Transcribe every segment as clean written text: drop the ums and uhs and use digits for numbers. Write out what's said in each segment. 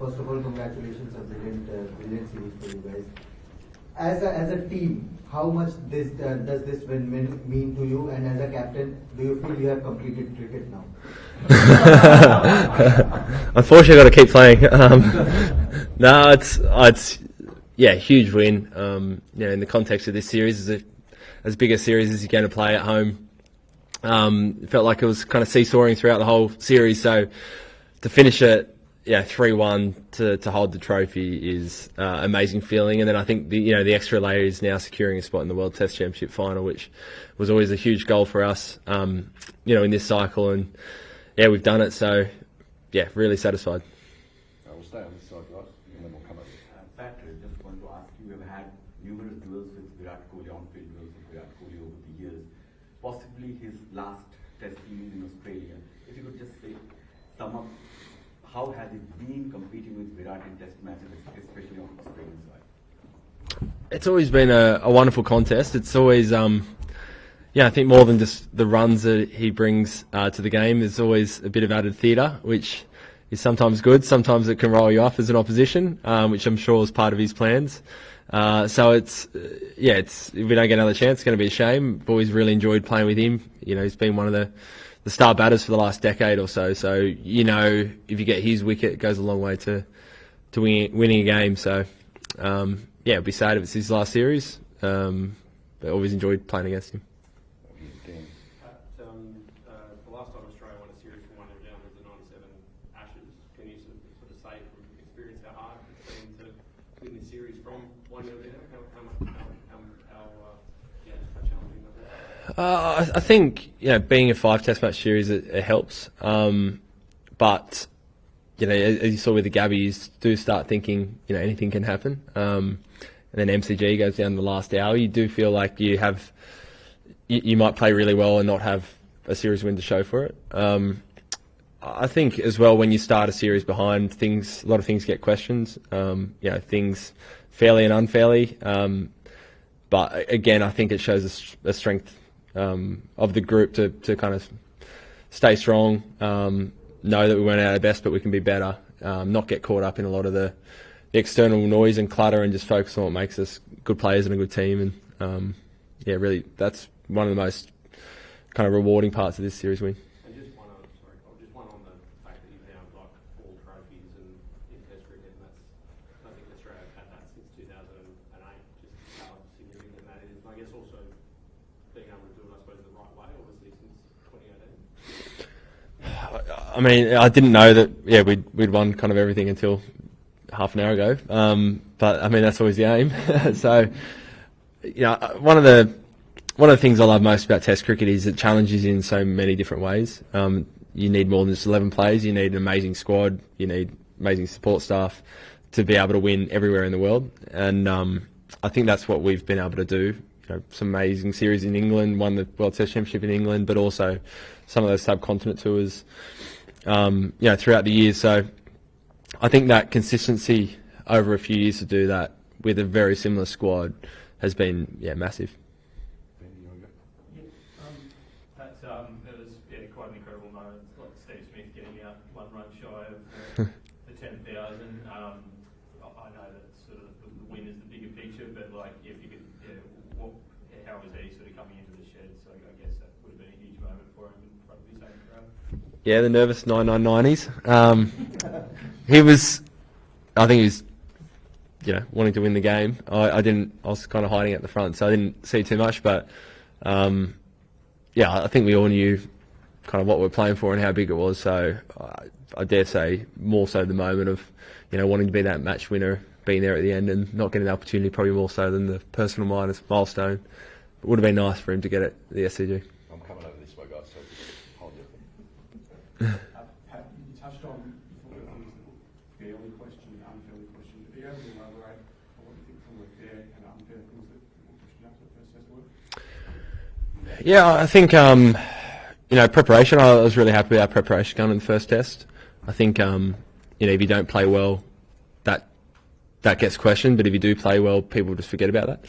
First of all, congratulations, a brilliant series for you guys. As a team, how much does this win mean to you? And as a captain, do you feel you have completed cricket now? Unfortunately, I've got to keep playing. No, it's huge win. In the context of this series, is as big a series as you're going to play at home. It felt like it was kind of seesawing throughout the whole series. So to finish it, 3-1 to hold the trophy is amazing feeling. And then I think the extra layer is now securing a spot in the World Test Championship final, which was always a huge goal for us, in this cycle. And we've done it. So really satisfied. We'll stay on this side, right? And then we'll come over. Pat, just want to ask you, have had numerous duels with Virat Kohli, on-field duels with Virat Kohli over the years. Possibly his last Test innings in Australia. If you could just sum up, how has it been competing with Virat in Test matches, especially on the Australian side? It's always been a wonderful contest. It's always, I think more than just the runs that he brings to the game. There's always a bit of added theatre, which is sometimes good. Sometimes it can roll you off as an opposition, which I'm sure is part of his plans. So it's if we don't get another chance, it's going to be a shame. I've always really enjoyed playing with him. He's been one of the star batters for the last decade or so. So, if you get his wicket, it goes a long way to winning a game. So, it'd be sad if it's his last series. But always enjoyed playing against him. The last time Australia won a series from 1-0 down was the 97 Ashes. Can you sort of say from experience how hard it's been to win the series from 1-0 down? How challenging was that? I think being a 5 Test match series it helps, but as you saw with the Gabbies, do start thinking anything can happen, and then MCG goes down the last hour. You do feel like you might play really well and not have a series win to show for it. I think as well when you start a series behind, a lot of things get questions. Things fairly and unfairly. But again, I think it shows a strength of the group to kind of stay strong, know that we weren't at our best, but we can be better, not get caught up in a lot of the external noise and clutter, and just focus on what makes us good players and a good team. And really, that's one of the most kind of rewarding parts of this series win. And just one on the fact that you've now got 4 trophies in Test cricket, and I think Australia have had that since 2008. Just how significant that is. And I guess also being able to do it, I suppose, the right way, obviously, since 2018. I mean, I didn't know that. We'd won kind of everything until half an hour ago. But I mean, that's always the aim. So, one of the things I love most about Test cricket is it challenges you in so many different ways. You need more than just 11 players. You need an amazing squad. You need amazing support staff to be able to win everywhere in the world. And I think that's what we've been able to do. Some amazing series in England, won the World Test Championship in England, but also some of those subcontinent tours, throughout the years. So I think that consistency over a few years to do that with a very similar squad has been massive. It was quite an incredible moment. Like Steve Smith getting out 1 run shy of the 10,000. I know that sort of the win is the bigger picture, but if you could, how was he sort of coming into the shed? So I guess that would have been a huge moment for him in front of his own crowd. Yeah, the nervous 9990s. I think he was, wanting to win the game. I was kind of hiding at the front, so I didn't see too much, but I think we all knew kind of what we're playing for and how big it was. So I dare say more so the moment of, wanting to be that match winner, being there at the end and not getting the opportunity, probably more so than the personal milestone. It would have been nice for him to get it at the SCG. I'm coming over this way, guys, so just hold it. Pat, you touched on fairly questioned, unfairly questioned. Are you able to elaborate on what you think some of the fair and unfair things that people questioned after the first test were? Yeah, I think, preparation, I was really happy with our preparation going in the first test. I think, if you don't play well, that gets questioned, but if you do play well, people just forget about that.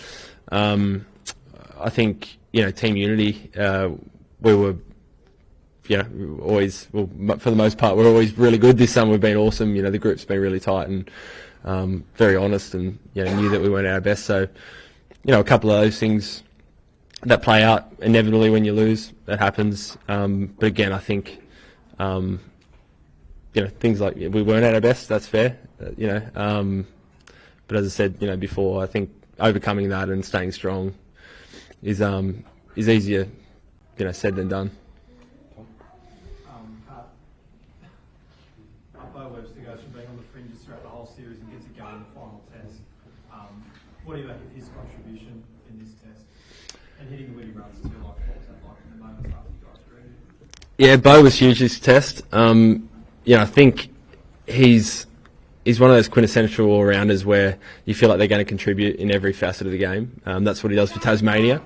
I think, team unity, we were always, well, for the most part, we're always really good. This summer we've been awesome. The group's been really tight and very honest, and knew that we weren't at our best. So, a couple of those things that play out inevitably when you lose, that happens. But again, I think, things like we weren't at our best. That's fair. But as I said, before, I think overcoming that and staying strong is easier, said than done. Webster goes from being on the fringes throughout the whole series and gets a go in the final test. What do you make of his contribution in this test? And hitting the witty runs too, what was that like in the moments after you guys drew? Yeah, Bo was huge this test. I think he's one of those quintessential all-rounders where you feel like they're going to contribute in every facet of the game. That's what he does for Tasmania.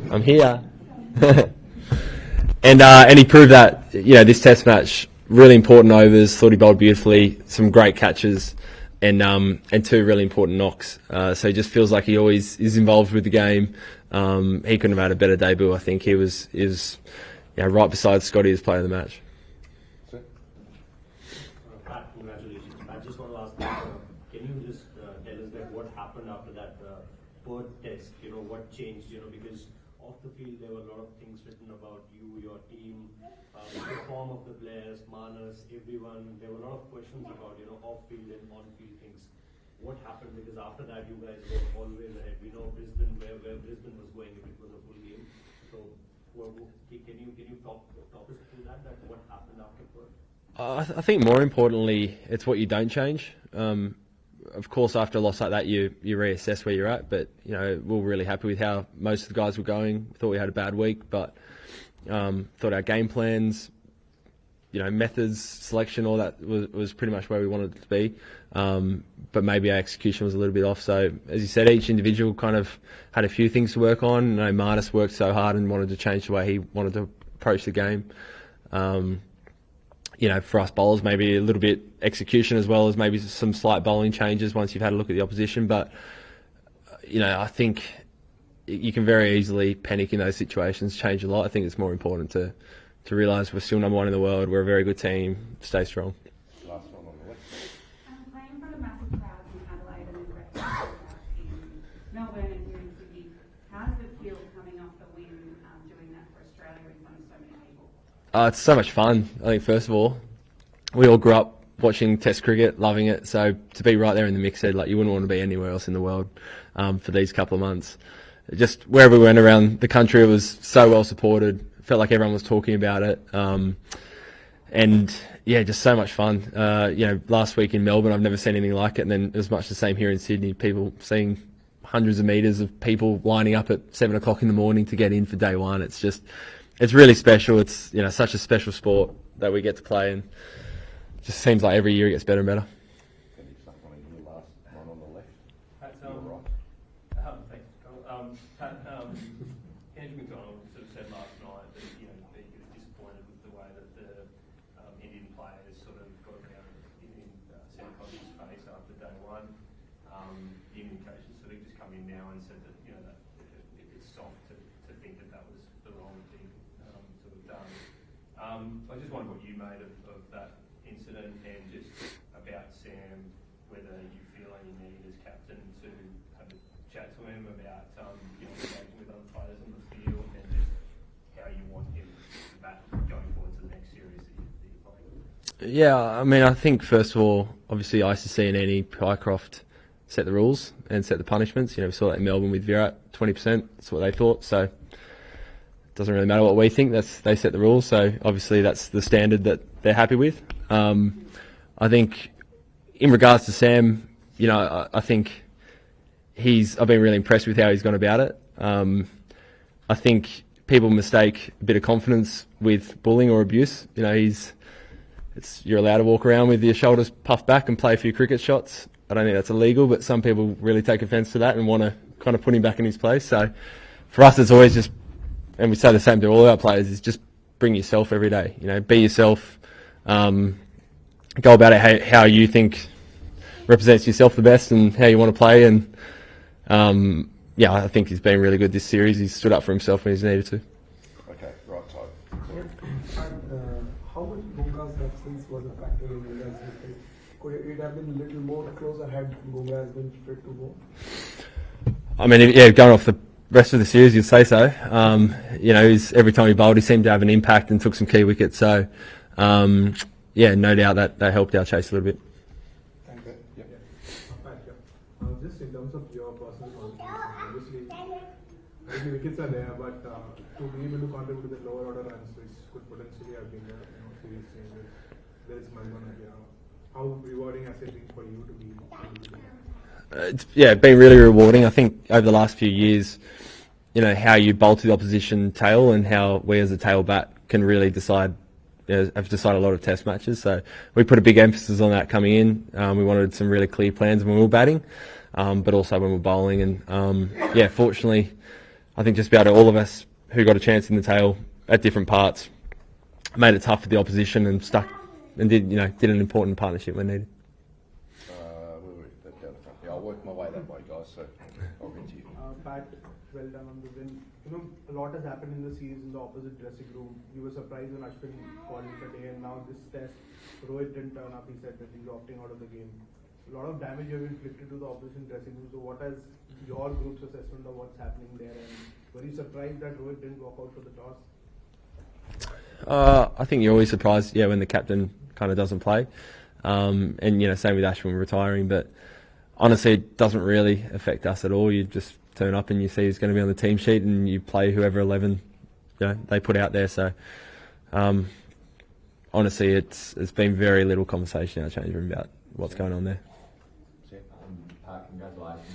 I'm here. And he proved that, this test match, really important overs, thought he bowled beautifully, some great catches, and 2 really important knocks. So he just feels like he always is involved with the game. He couldn't have had a better debut. I think he was right beside Scotty as player of the match. Pat, congratulations. I just want to ask, can you just tell us what happened after that Perth test? What changed? Because off the field there were a lot of things written about you, your team, the form of the players, Manas, everyone. There were a lot of questions about off-field and on-field things. What happened? Because after that you guys were always ahead. We know Brisbane, where Brisbane was going if it was a full game. So can you talk us through that? What happened after Perth? I think more importantly, it's what you don't change. Of course, after a loss like that, you reassess where you're at. But we're really happy with how most of the guys were going. Thought we had a bad week, but thought our game plans, methods, selection, all that was pretty much where we wanted it to be. But maybe our execution was a little bit off. So, as you said, each individual kind of had a few things to work on. Marnus worked so hard and wanted to change the way he wanted to approach the game. For us bowlers, maybe a little bit execution as well as maybe some slight bowling changes once you've had a look at the opposition. But, I think you can very easily panic in those situations, change a lot. I think it's more important to realise we're still number 1 in the world. We're a very good team. Stay strong. Last one on the left. Playing in front of massive crowds in Adelaide and then in Melbourne and here in Sydney, how does it feel coming off the win, doing that for Australia in front of so many people? It's so much fun. I think, first of all, we all grew up watching Test cricket, loving it. So to be right there in the mix, you wouldn't want to be anywhere else in the world for these couple of months. Just wherever we went around the country, it was so well supported. Felt like everyone was talking about it. And yeah, just so much fun. Last week in Melbourne, I've never seen anything like it. And then it was much the same here in Sydney. People seeing hundreds of metres of people lining up at 7 o'clock in the morning to get in for day one. It's really special. It's, such a special sport that we get to play, and it just seems like every year it gets better and better. Can you start on the last one on the left? Pat, To your right. thanks, Carl. Pat, Andrew McDonald sort of said last night that that he was disappointed with the way that the Indian players sort of got around in Sam Cody's face after day one. The Indian coaches sort of just come in now and said that that it's soft to think that was the wrong thing to have done. I just wondered what you made of that incident, and just about Sam, whether you feel any need as captain to have a chat to him about engaging with other players on the field, and just how you want him to bat going forward to the next series that you're playing. Yeah, I mean, I think first of all, obviously ICC and NE Pycroft set the rules and set the punishments. We saw that in Melbourne with Virat, 20%. That's what they thought. So it doesn't really matter what we think. They set the rules. So obviously that's the standard that they're happy with. I think in regards to Sam, I think I've been really impressed with how he's gone about it. I think people mistake a bit of confidence with bullying or abuse. You're allowed to walk around with your shoulders puffed back and play a few cricket shots. I don't think that's illegal, but some people really take offence to that and want to kind of put him back in his place. So for us, it's always just, and we say the same to all our players, is just bring yourself every day. Be yourself. Go about it how you think represents yourself the best and how you want to play. And I think he's been really good this series. He's stood up for himself when he's needed to. Okay, right side. it have been a little more closer had Bumrah has been fit to go? I mean, yeah, going off the rest of the series, you'd say so. Every time he bowled, he seemed to have an impact and took some key wickets. So, yeah, no doubt that helped our chase a little bit. Thank you. Just in terms of your personal contribution, obviously, the wickets are there, but to be able to contribute to the lower order runs, which could potentially have been series changes, there is Malman here. How rewarding has it been for you to be able to do that? It's been really rewarding. I think over the last few years, how you bowl to the opposition tail and how we as a tail bat can really have decided a lot of test matches. So we put a big emphasis on that coming in. We wanted some really clear plans when we were batting, but also when we were bowling. And fortunately, I think just about all of us who got a chance in the tail at different parts made it tough for the opposition and stuck and did an important partnership when needed. Yeah, I'll work my way that way, guys. So I'll get to you. Pat, well done on the win. A lot has happened in the series in the opposite dressing room. You were surprised when Ashwin called it a day, and now this test, Rohit didn't turn up. He said that he's opting out of the game. A lot of damage have been inflicted to the opposition dressing room. So, what is your group's assessment of what's happening there? And were you surprised that Rohit didn't walk out for the toss? I think you're always surprised, when the captain kind of doesn't play. And same with Ashwin retiring, but honestly, it doesn't really affect us at all. You just turn up and you see who's going to be on the team sheet, and you play whoever 11 they put out there. So honestly, it's been very little conversation in our change room about what's going on there. Pat, congratulations.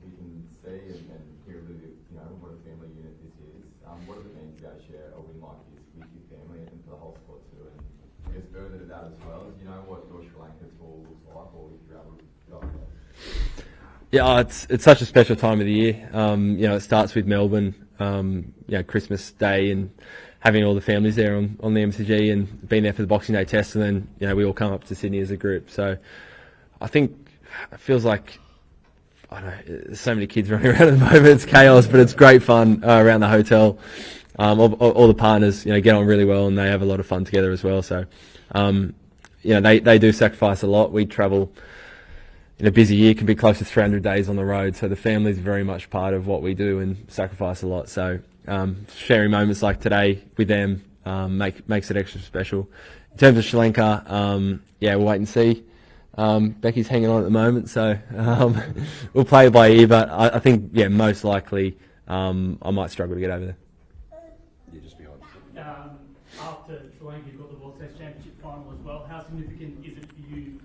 We can see and hear a little bit, what a family unit this is. What does it mean to be able to share a win like this with your family and for the whole squad too? And I guess further to that as well, do you know what your Sri Lanka tour looks like, or if you're able to go over that? Yeah, it's such a special time of the year. It starts with Melbourne, Christmas Day, and having all the families there on the MCG and being there for the Boxing Day test, and then we all come up to Sydney as a group. So I think it feels like, I don't know, there's so many kids running around at the moment. It's chaos, but it's great fun around the hotel. All the partners get on really well, and they have a lot of fun together as well. So they do sacrifice a lot. We travel. In a busy year, can be close to 300 days on the road, so the family's very much part of what we do and sacrifice a lot. So sharing moments like today with them makes it extra special. In terms of Sri Lanka, we'll wait and see. Becky's hanging on at the moment, so we'll play it by ear. But I think, most likely I might struggle to get over there. You're just behind. After Sri Lanka, you've got the World Test Championship final as well. How significant is it for you,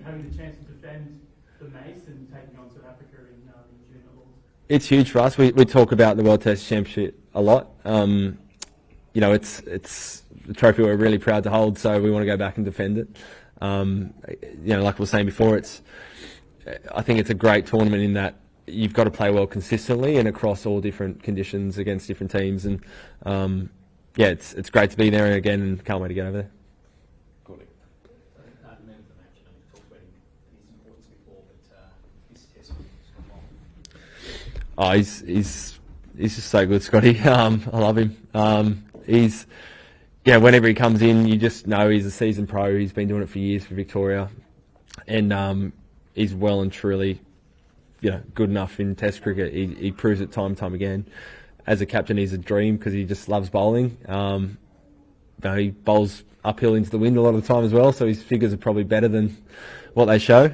having the chance to defend the Mace and taking on South Africa in June at Lords? It's huge for us. We talk about the World Test Championship a lot. It's a trophy we're really proud to hold, so we want to go back and defend it. Like we were saying before, I think it's a great tournament in that you've got to play well consistently and across all different conditions against different teams. And it's great to be there again, and can't wait to get over there. Oh, he's just so good, Scotty. I love him. Whenever he comes in, you just know he's a seasoned pro. He's been doing it for years for Victoria, and he's well and truly, good enough in Test cricket. He proves it time and time again. As a captain, he's a dream because he just loves bowling. He bowls uphill into the wind a lot of the time as well, so his figures are probably better than what they show.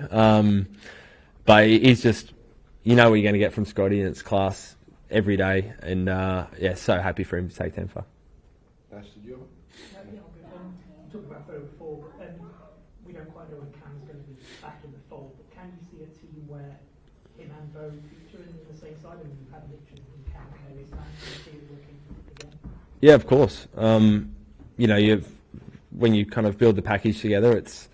But he's just. What you're going to get from Scotty, and it's class every day. And so happy for him to take 10 for. Ash, did you have it? You talked about Bow before, and we don't quite know when Cam's going to be back in the fold. But can you see a team where him and Bow feature in the same side? And you've had a picture from Cam and maybe Sam, can you see it working again? Yeah, of course. When you kind of build the package together, it's.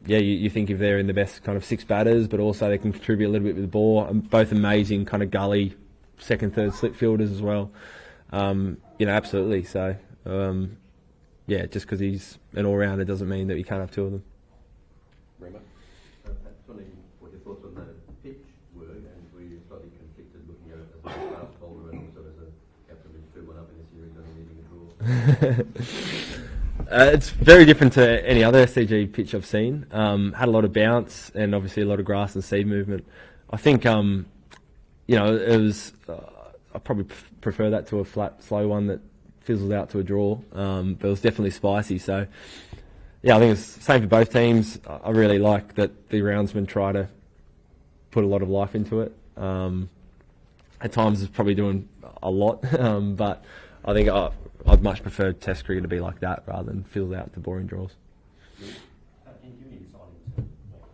You think if they're in the best kind of 6 batters, but also they can contribute a little bit with the ball. Both amazing kind of gully, second, third slip fielders as well. Absolutely. So, just because he's an all-rounder doesn't mean that we can't have 2 of them. Remo? Perhaps wondering what your thoughts on the pitch were, and were you slightly conflicted looking at it as a fast bowler and also as a captain who's 2-1 up in a series only needing a draw? It's very different to any other SCG pitch I've seen. Had a lot of bounce and obviously a lot of grass and seed movement. I think, it was. I probably prefer that to a flat, slow one that fizzles out to a draw. But it was definitely spicy. So, yeah, I think it's the same for both teams. I really like that the roundsmen try to put a lot of life into it. At times, it's probably doing a lot, but I think I'd much prefer Test cricket to be like that rather than fizzle out to boring draws. In giving you deciding to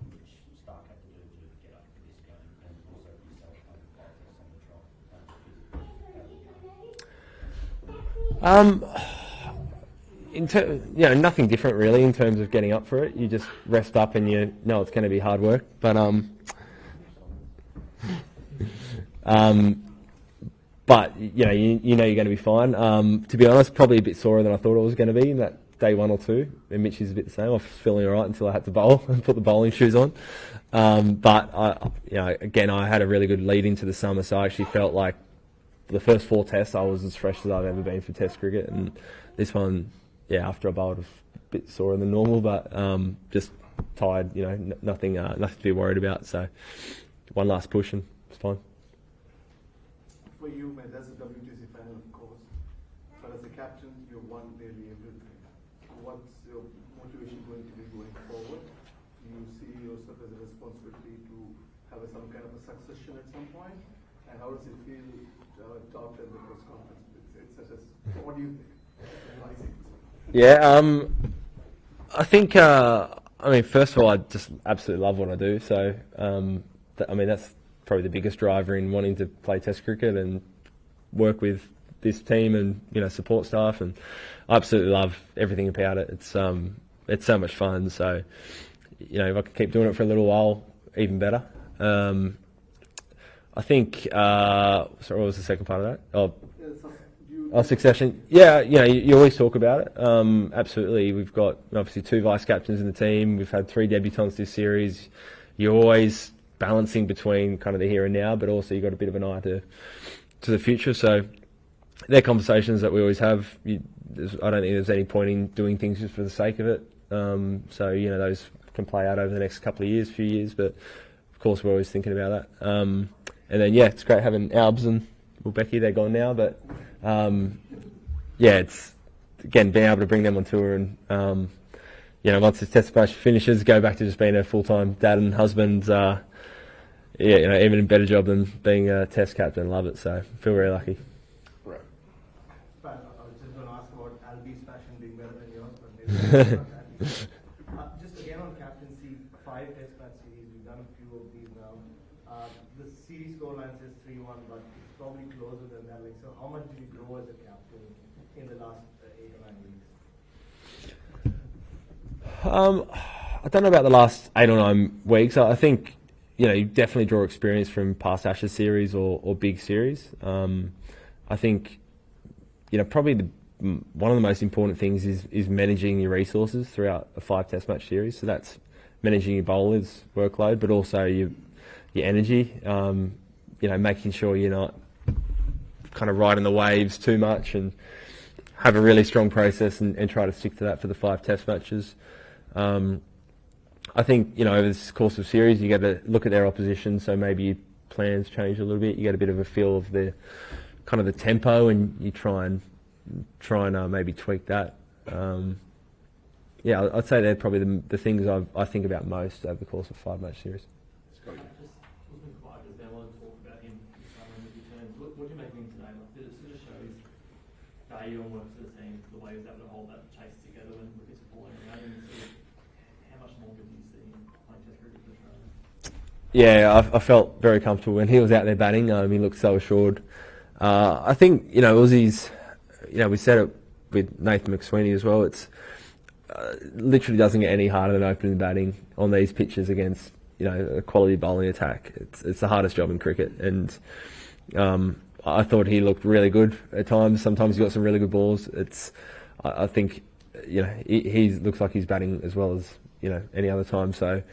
which start had to do to get up for this game, and also yourself playing 5 tests on the trial. Nothing different really in terms of getting up for it. You just rest up and you know it's going to be hard work. But you know you're going to be fine. To be honest, probably a bit sorer than I thought it was going to be in that day 1 or 2. And Mitchie's a bit the same. I was feeling all right until I had to bowl and put the bowling shoes on. But I had a really good lead into the summer, so I actually felt like the first 4 tests I was as fresh as I've ever been for Test cricket, and this one, after I bowled, a bit sorer than normal, but just tired. Nothing to be worried about. So one last push and it's fine. For you, man, that's the WTC final, of course. But as a captain, you've won nearly everything. What's your motivation going to be going forward? Do you see yourself as a responsibility to have some kind of a succession at some point? And how does it feel talked at the press conference? It's such as, what do you think? I think, first of all, I just absolutely love what I do. So, that's probably the biggest driver in wanting to play Test cricket and work with this team and support staff, and I absolutely love everything about it. It's so much fun. So if I can keep doing it for a little while, even better. I think sorry, what was the second part of that? Succession. You always talk about it. Absolutely. We've got obviously 2 vice captains in the team. We've had 3 debutants this series. You're always balancing between kind of the here and now, but also you've got a bit of an eye to the future. So they're conversations that we always have. I don't think there's any point in doing things just for the sake of it. Those can play out over the next few years, but of course we're always thinking about that. And then it's great having Albs and Becky. They're gone now, but it's again being able to bring them on tour and once this Test match finishes, go back to just being a full-time dad and husband. Even a better job than being a Test captain. Love it, so feel very lucky. Right. I was just going to ask about Albie's fashion being better than yours, but maybe just again on captaincy, 5 Test match series. We've done a few of these now. The series scoreline says 3-1, but it's probably closer than that. So how much did you grow as a captain in the last 8 or 9 weeks? I don't know about the last 8 or 9 weeks. I think you definitely draw experience from past Ashes series or big series. I think probably one of the most important things is managing your resources throughout a 5 Test match series. So that's managing your bowlers' workload, but also your energy. Making sure you're not kind of riding the waves too much, and have a really strong process and try to stick to that for the 5 Test matches. I think, over this course of series, you got to look at their opposition, so maybe your plans change a little bit. You get a bit of a feel of the kind of the tempo, and you try and maybe tweak that. I'd say they're probably the things I think about most over the course of a 5 match series. What do you make of him today? Did it sort of show his value and work for the team, the way he was able to hold that chase together when wickets were falling around, and how much more did you see him playing Test cricket for Australia? I felt very comfortable when he was out there batting. He looked so assured. I think Aussies, we said it with Nathan McSweeney as well. It's literally doesn't get any harder than opening batting on these pitches against a quality bowling attack. It's the hardest job in cricket, and I thought he looked really good at times. Sometimes he got some really good balls. I think he looks like he's batting as well as any other time. So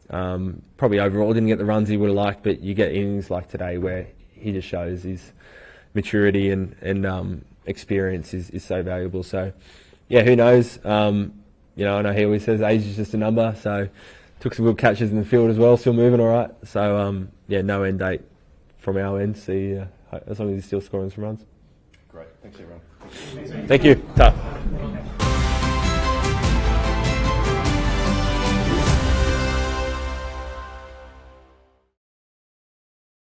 probably overall didn't get the runs he would have liked, but you get innings like today where he just shows his maturity and experience is so valuable. So yeah, who knows? You know, I know he always says age is just a number, so took some good catches in the field as well, still moving all right. So, yeah, no end date from our end. See, as long as he's still scoring some runs. Great. Thanks, everyone. Thank you. Ta.